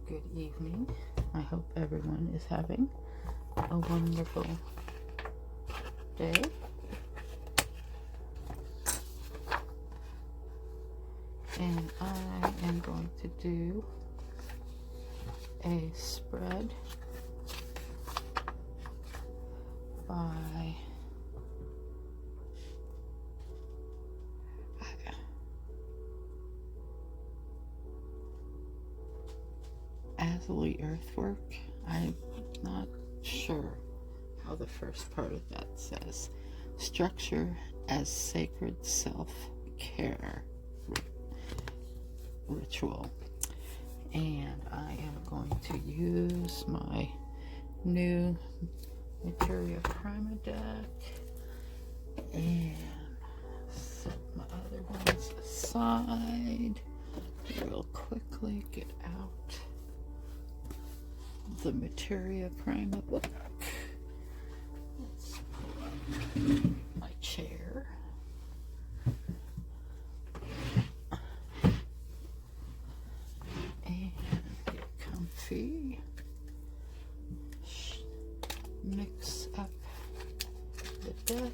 Good evening. I hope everyone is having a wonderful day. And I am going to do a spread by Azalea Earthwork. I'm not sure how the first part of that says. Structure as sacred self-care ritual. And I am going to use my new Materia Prima deck and set my other ones aside. Real quickly get out the Materia Prima book. Let's pull up my chair. And get comfy. Mix up the deck.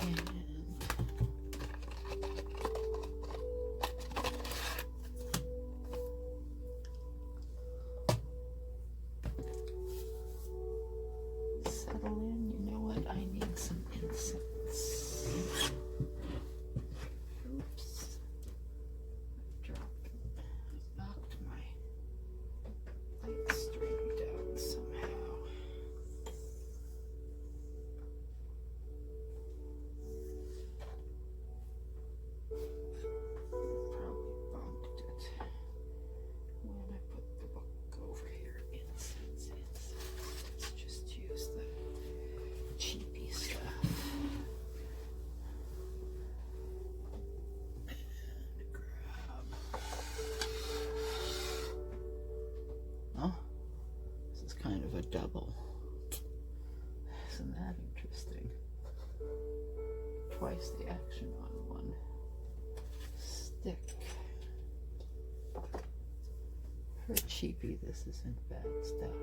And settle in. You know what? I need some incense. Oops. Knocked my light stream down somehow. Probably bumped it when I put the book over here. Incense. Let's just use the cheapy stuff. And grab. Oh, this is kind of a double. Isn't that interesting? Twice the action on one stick. For a cheapie, this isn't bad stuff.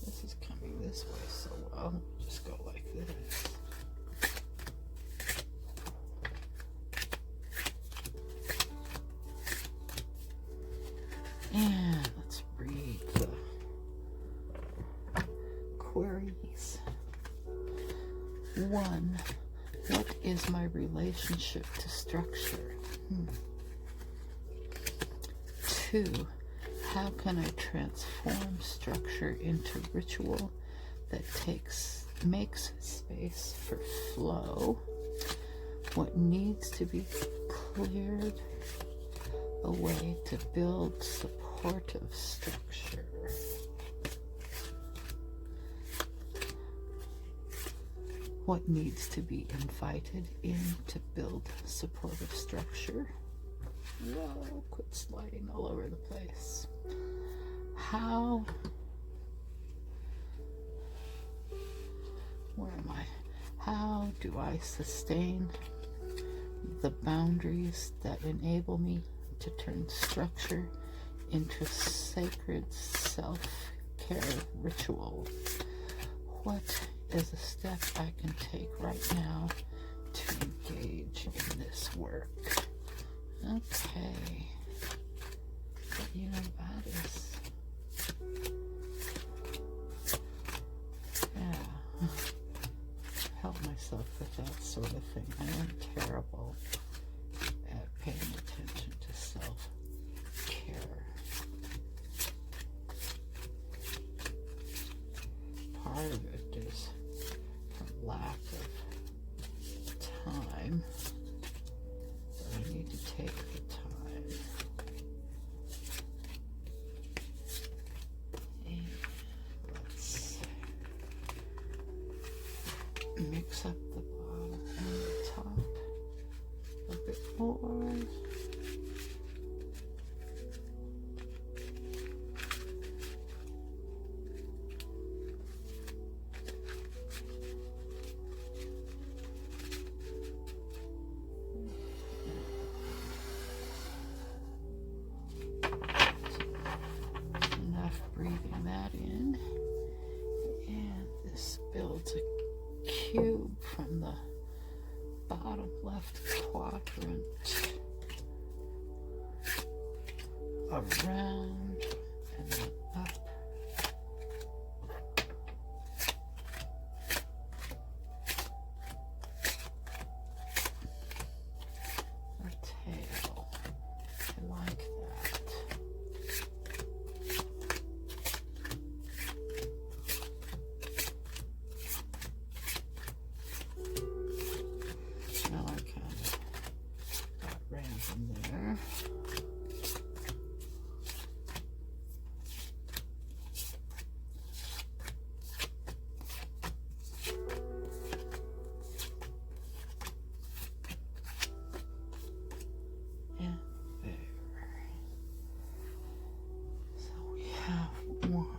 This is coming this way, so I'll just go like this. And let's read the queries. 1. What is my relationship to structure? 2. How can I transform structure into ritual that makes space for flow? What needs to be cleared away to build supportive structure? What needs to be invited in to build supportive structure? Whoa, quit sliding all over the place. Where am I? How do I sustain the boundaries that enable me to turn structure into sacred self-care ritual? What is a step I can take right now to engage in this work? Okay. But you know, that is, yeah, help myself with that sort of thing. I am terrible at paying attention to self-care. Part of it is from lack of time. I need to take the more. Breathing that in, and this builds a cube from the bottom left quadrant around and then up. Our tail, I like that. From there. And there. So we have one.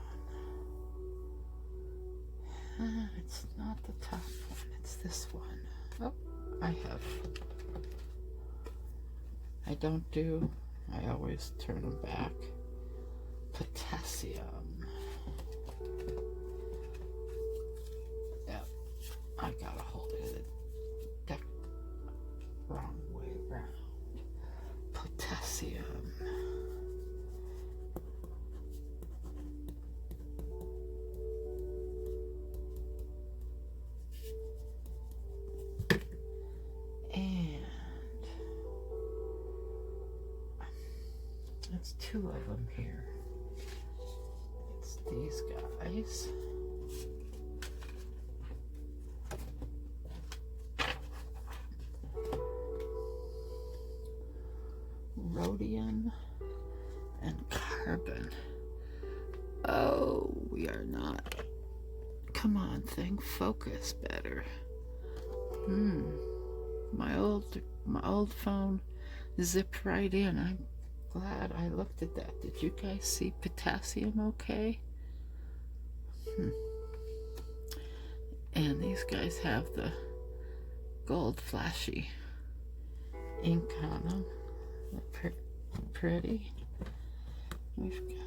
It's not the top one, it's this one. Oh, I always turn them back. Potassium. Yep, I got a hold of it. Deck wrong way around. Potassium. There's two of them here. It's these guys. Rhodium and carbon. Oh, we are not. Come on, thing, focus better. My old phone zipped right in. I'm glad I looked at that. Did you guys see potassium okay? And these guys have the gold flashy ink on them. They're pretty. We've got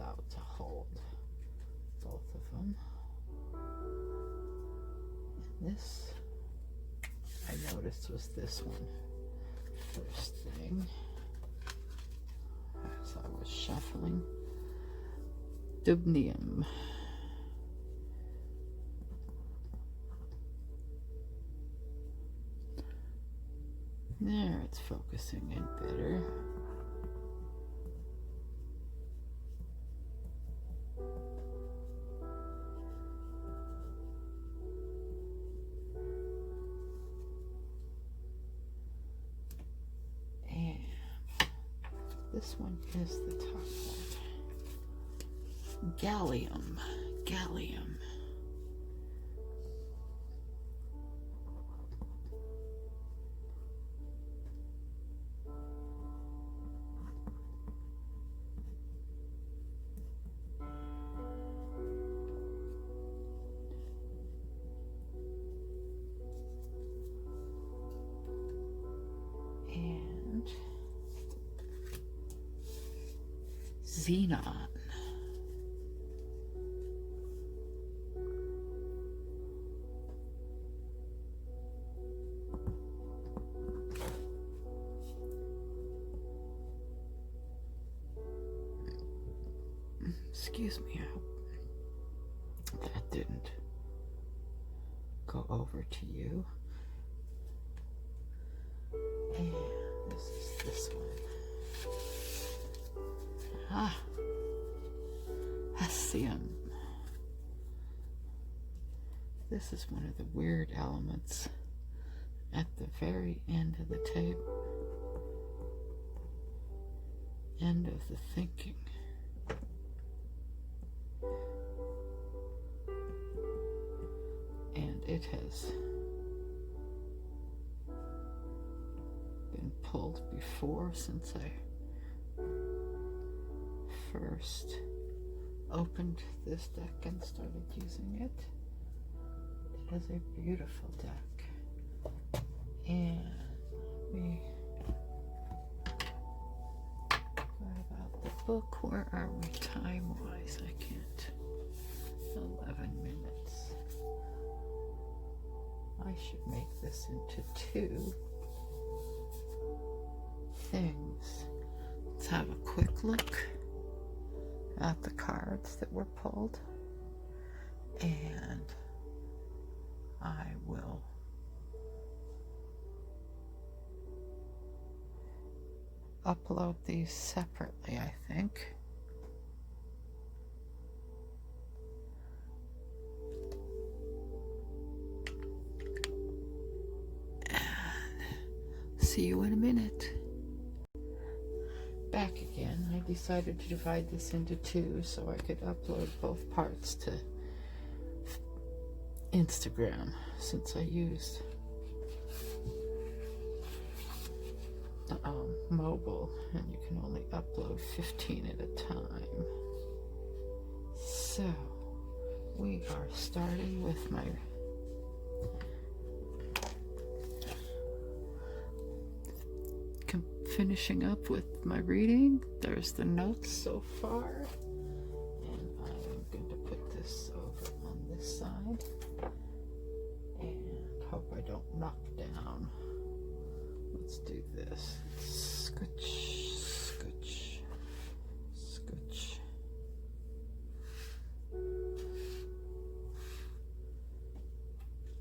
out to hold both of them. And this, I noticed, was this one first thing as I was shuffling. Dubnium. There, it's focusing in better. This one is the top one. Gallium. Gallium. And xenon. Excuse me, I hope that didn't go over to you. And Potassium. This is one of the weird elements at the very end of the table. End of the thinking. And it has been pulled before since I first opened this deck and started using it. It is a beautiful deck. And let me about the book. Where are we time-wise? I can't. 11 minutes. I should make this into 2 things. Let's have a quick look at the cards that were pulled, and I will upload these separately, I think. And see you in a minute. Back again. I decided to divide this into 2 so I could upload both parts to Instagram, since I used mobile, and you can only upload 15 at a time. So we are starting with my finishing up with my reading. There's the notes so far, and I'm going to put this over on this side and hope I don't knock down. Let's do this. Scooch, scooch, scooch.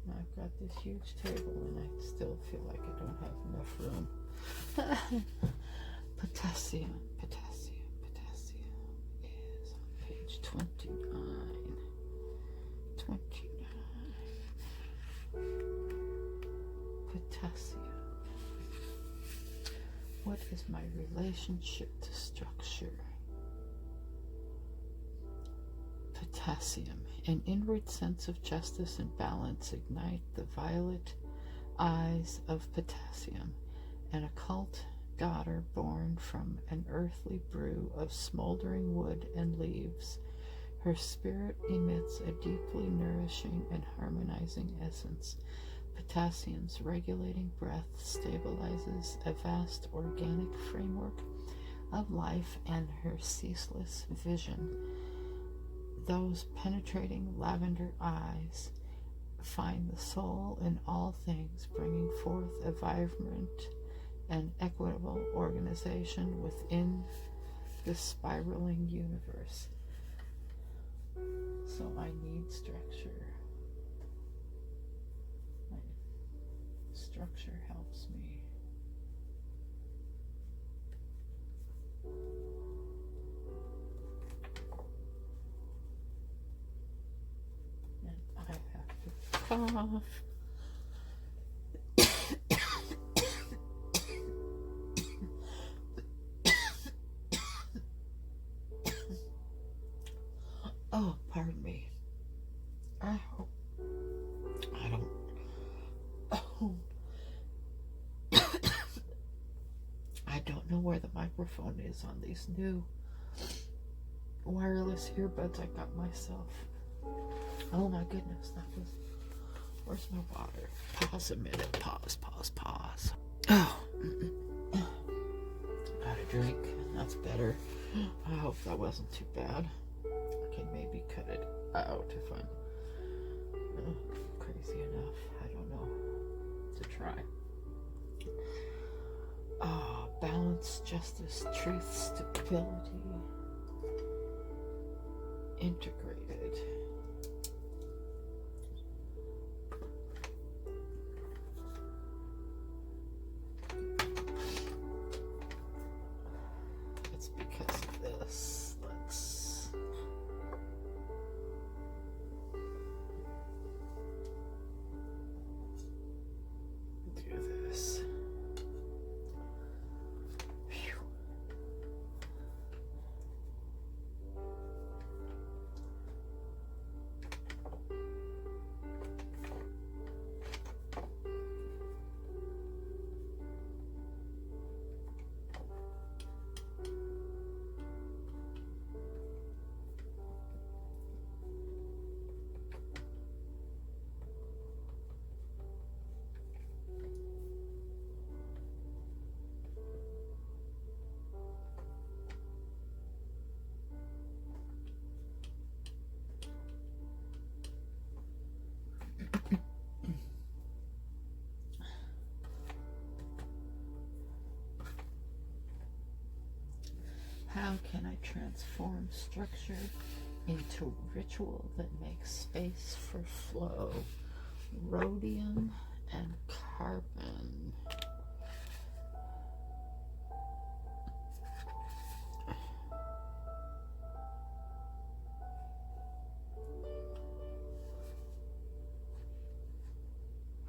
I've got this huge table and I still feel like I don't have enough room. Potassium, potassium, potassium is on page 29. 29. Potassium. What is my relationship to structure? Potassium. An inward sense of justice and balance ignite the violet eyes of potassium, an occult daughter born from an earthly brew of smoldering wood and leaves. Her spirit emits a deeply nourishing and harmonizing essence. Potassium's regulating breath stabilizes a vast organic framework of life, and her ceaseless vision, those penetrating lavender eyes, find the soul in all things, bringing forth a vibrant and equitable organization within the spiraling universe. So I need structure. Structure helps me. And I have to cough. Oh, pardon me. I hope I don't. Oh. I don't know where the microphone is on these new wireless earbuds I got myself. Oh my goodness, that was. Where's my water? Pause a minute. Pause, pause, pause. Oh. Got a drink. That's better. I hope that wasn't too bad. I can maybe cut it out if I'm crazy enough. I don't know. To try. Balance, justice, truth, stability, integrated. It's because of this. How can I transform structure into ritual that makes space for flow? Rhodium and carbon.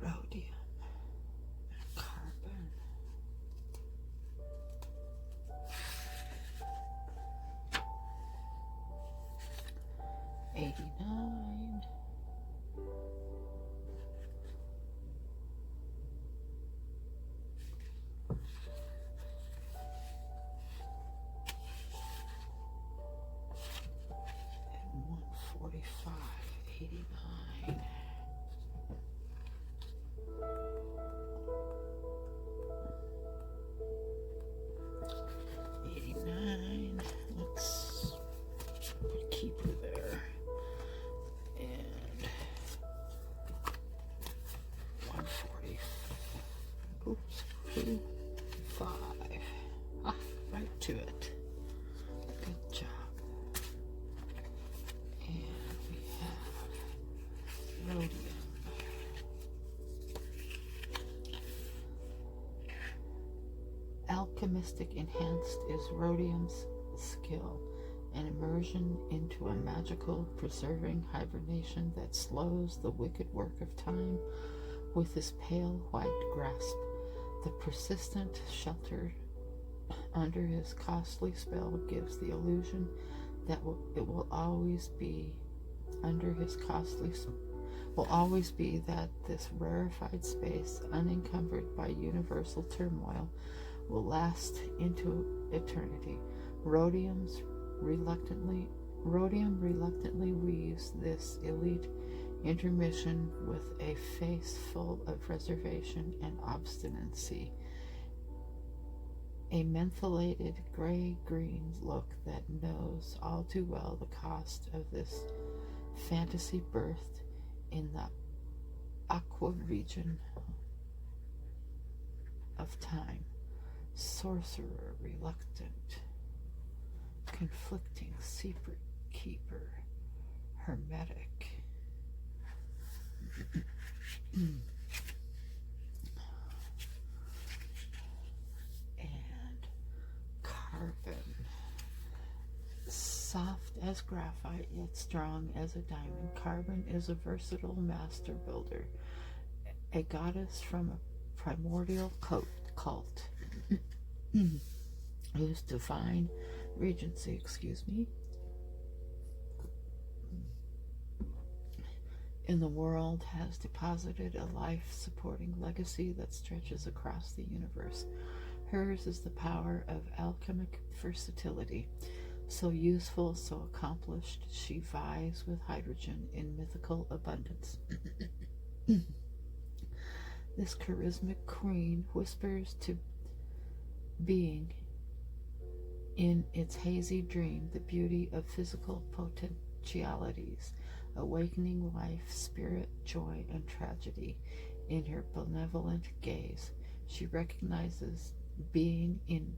Rhodium and carbon. $89. And 145.89. 89. Let's put a keeper there. And 140. Oops. 5. Ah, right to it. Good job. And we have rhodium. Alchemistic enhanced is rhodium's skill, an immersion into a magical, preserving hibernation that slows the wicked work of time with his pale white grasp. The persistent shelter under his costly spell gives the illusion that it will always be under his costly will always be that this rarefied space, unencumbered by universal turmoil, will last into eternity. Rhodium reluctantly weaves this elite intermission with a face full of reservation and obstinacy, a mentholated gray-green look that knows all too well the cost of this fantasy birthed in the aqua region of time. Sorcerer reluctant, conflicting secret keeper, hermetic. And carbon, soft as graphite yet strong as a diamond. Carbon is a versatile master builder, a goddess from a primordial cult whose divine regency, in the world has deposited a life-supporting legacy that stretches across the universe. Hers is the power of alchemic versatility. So useful, so accomplished, she vies with hydrogen in mythical abundance. This charismatic queen whispers to being in its hazy dream the beauty of physical potentialities, awakening life, spirit, joy, and tragedy. In her benevolent gaze, she recognizes being in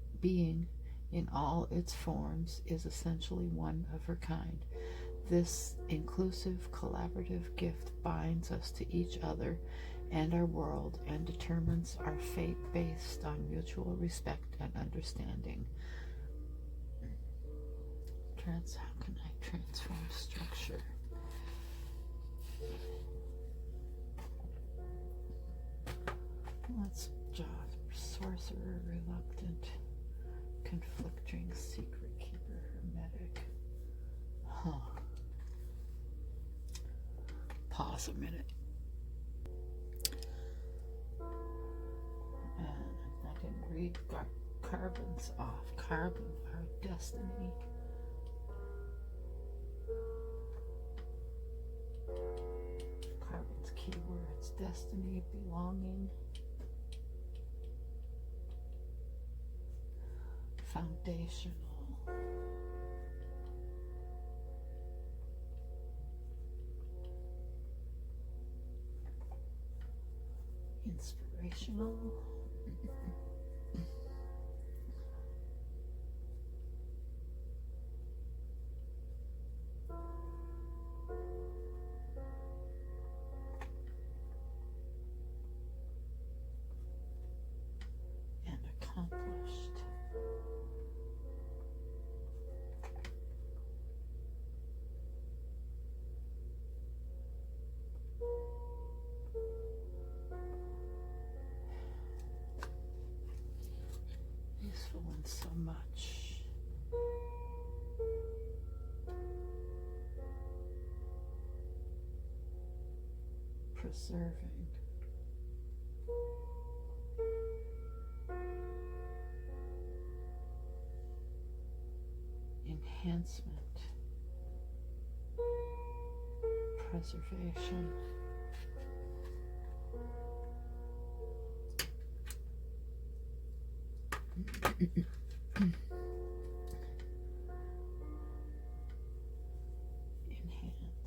all its forms is essentially one of her kind. This inclusive, collaborative gift binds us to each other and our world and determines our fate based on mutual respect and understanding. How can I transform structure? Let's jot sorcerer, reluctant, conflicting, secret keeper, hermetic. Pause a minute. And I didn't read carbons off. Carbon, our destiny. Carbon's keywords: destiny, belonging, foundational, inspirational, accomplished. Useful in so much. Preserving. Enhancement. Preservation. Enhance.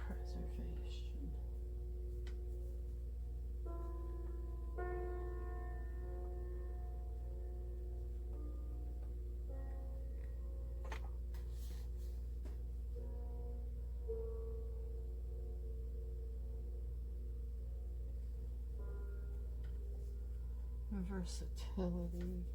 Preservation. Versatility.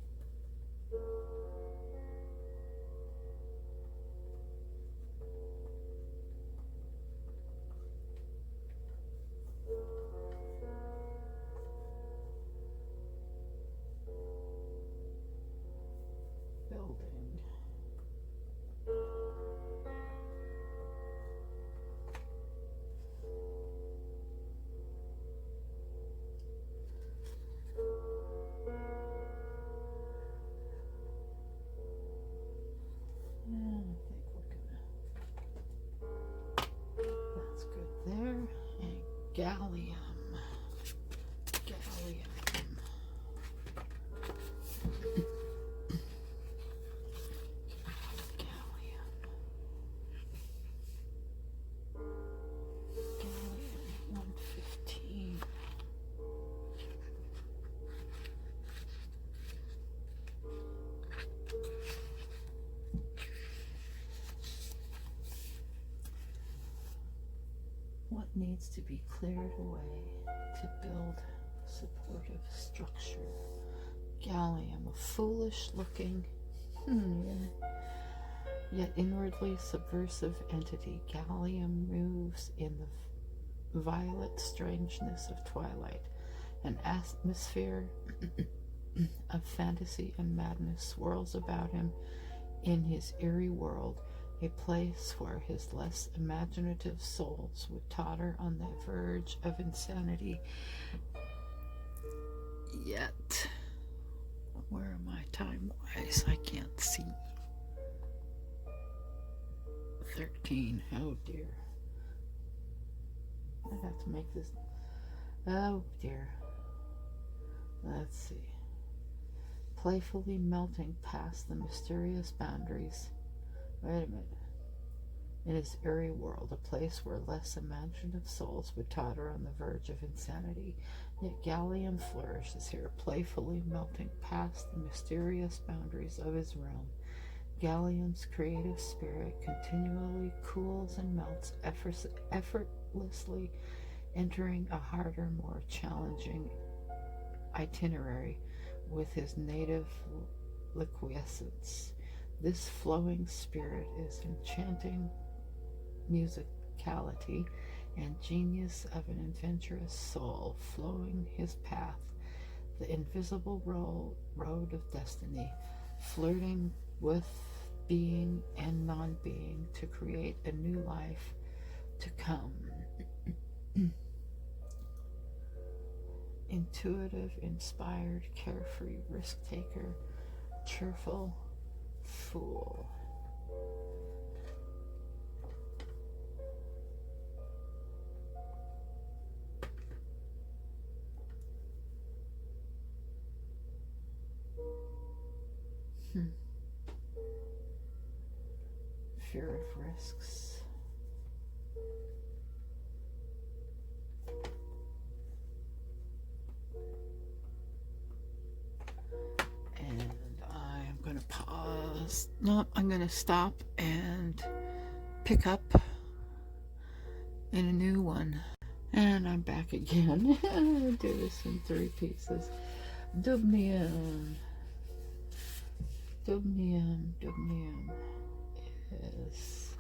Building. And I think we're gonna, that's good there. And gallium. Gallium. Gallium. Gallium 115. What needs to be cleared away to build supportive structure? Gallium, a foolish looking, yet inwardly subversive entity. Gallium moves in the violet strangeness of twilight, an atmosphere of fantasy and madness swirls about him in his eerie world, a place where his less imaginative souls would totter on the verge of insanity. Yet, where am I time-wise? I can't see. 13, oh dear. I'd have to make this, oh dear. Let's see. Playfully melting past the mysterious boundaries. Wait a minute. In his eerie world, a place where less imaginative souls would totter on the verge of insanity. Yet Gallium flourishes here, playfully melting past the mysterious boundaries of his realm. Gallium's creative spirit continually cools and melts, effortlessly entering a harder, more challenging itinerary with his native liquescence. This flowing spirit is enchanting musicality and genius of an adventurous soul flowing his path, the invisible road of destiny, flirting with being and non-being to create a new life to come. Intuitive, inspired, carefree, risk-taker, cheerful fool. Fear of risks. nope, I'm gonna stop and pick up in a new one. And I'm back again. Do this in 3 pieces. Dubnium is,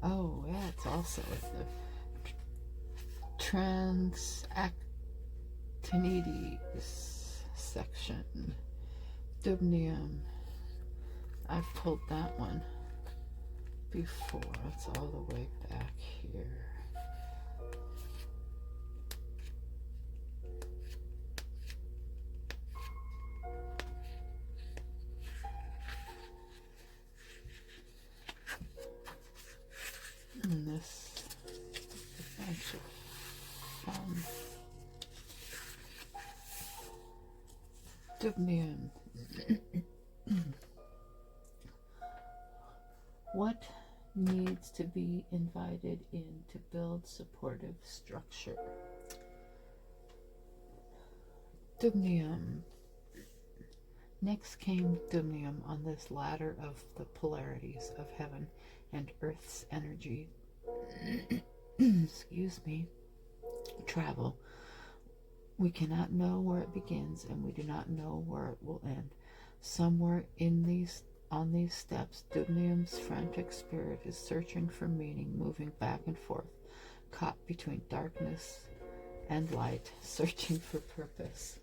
oh yeah, it's also at the Transactinides section. Dubnium, I've pulled that one before. It's all the way back here. And this is a bunch of fun. Dubnium. What needs to be invited in to build supportive structure? Dubnium. Next came dubnium on this ladder of the polarities of heaven and earth's energy. Excuse me. Travel. We cannot know where it begins, and we do not know where it will end. Somewhere on these steps, dubnium's frantic spirit is searching for meaning, moving back and forth, caught between darkness and light, searching for purpose.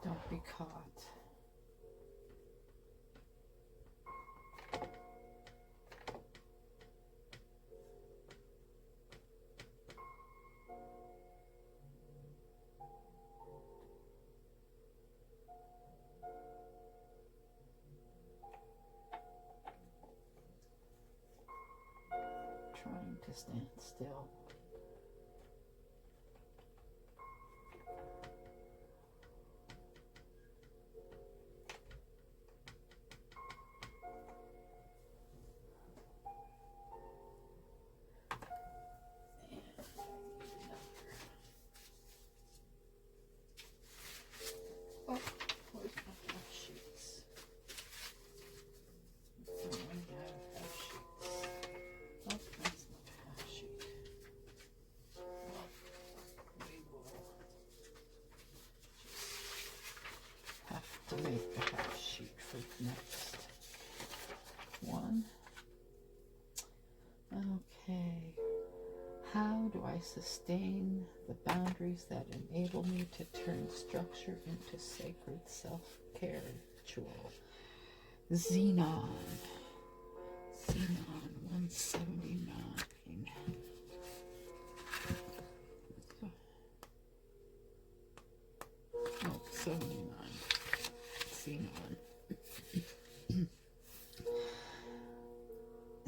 Don't be caught. Trying to stand still. Oh, where's my half sheets? I don't have half sheets. Oh, that's not a half sheet. Well, we will have to make a half sheet for the next one. Okay. How do I sustain the boundaries that enable me to turn structure into sacred self-care ritual? Xenon 179. Oh, 79. Xenon.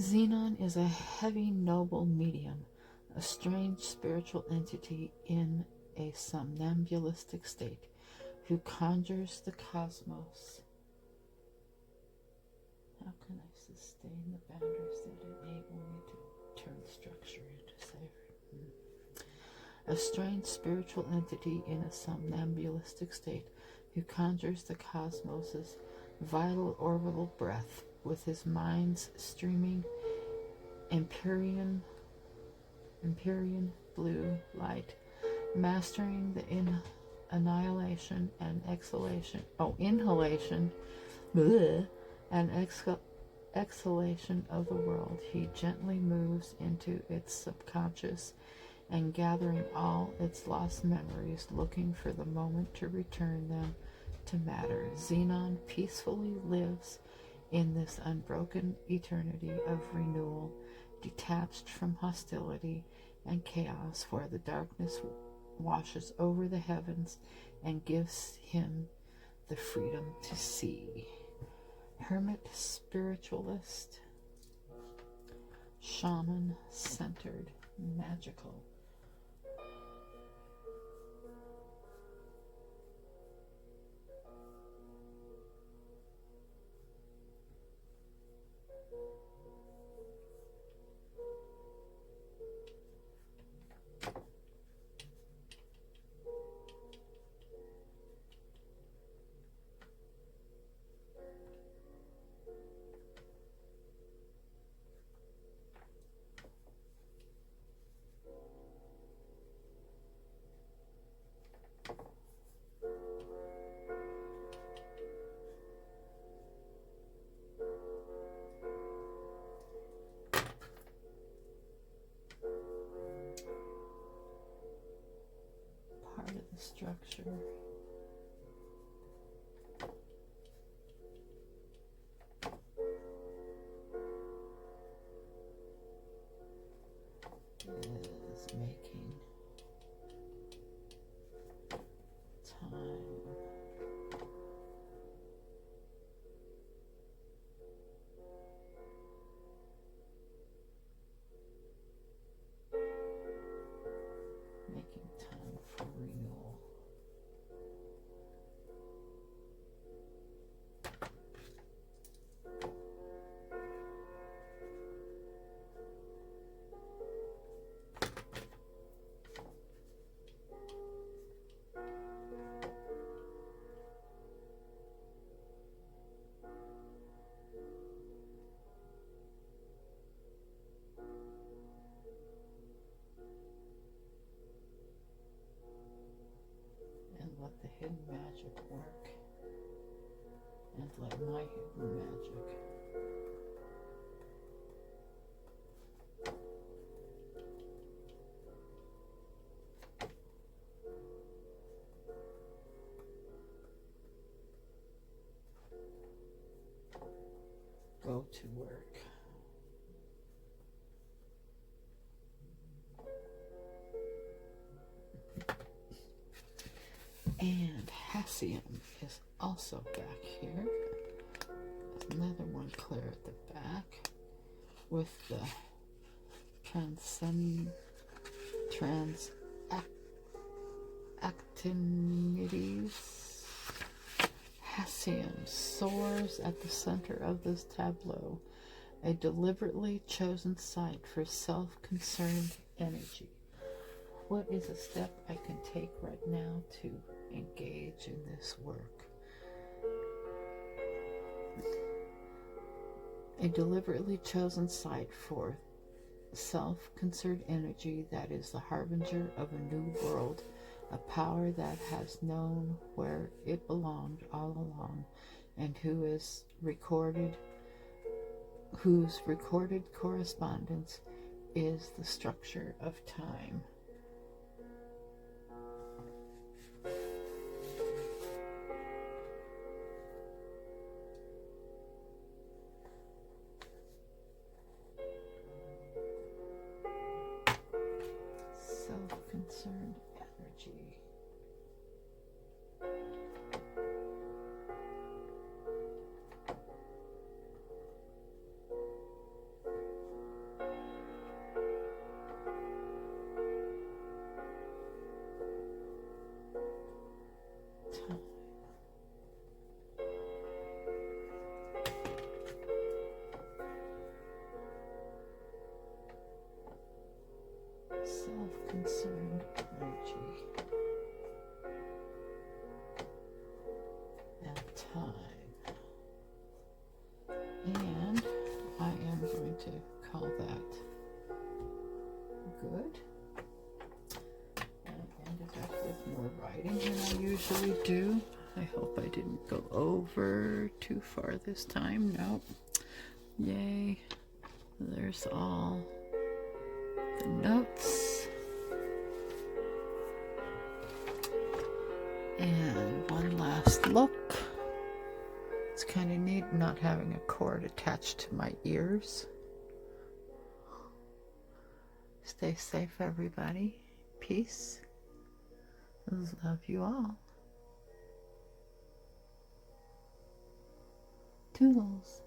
Xenon is a heavy, noble medium, a strange spiritual entity in a somnambulistic state who conjures the cosmos. How can I sustain the boundaries that enable me to turn structure into sacred? A strange spiritual entity in a somnambulistic state who conjures the cosmos's vital orbital breath with his mind's streaming Empyrean blue light, mastering the inhalation and exhalation of the world. He gently moves into its subconscious and gathering all its lost memories, looking for the moment to return them to matter. Xenon peacefully lives in this unbroken eternity of renewal, detached from hostility and chaos, where the darkness washes over the heavens and gives him the freedom to see. Hermit, spiritualist, shaman, centered, magical. Part of the structure. Is making time. Making time for renewal. And let the hidden magic work. And let my hidden magic go to work. And Hassium is also back here. There's another one clear at the back with the actinides. Hassium soars at the center of this tableau, a deliberately chosen site for self-concerned energy. What is a step I can take right now to engage in this work? A deliberately chosen site for self-concerned energy that is the harbinger of a new world, a power that has known where it belonged all along, and whose recorded correspondence is the structure of time. Self-concerned energy. Time. Self-concerned energy and time. And I am going to call that good. And I ended up with more writing than I usually do. I hope I didn't go over too far this time. Nope. Yay. There's all the notes. And one last look. It's kind of neat not having a cord attached to my ears. Stay safe, everybody. Peace. Love you all. Toodles.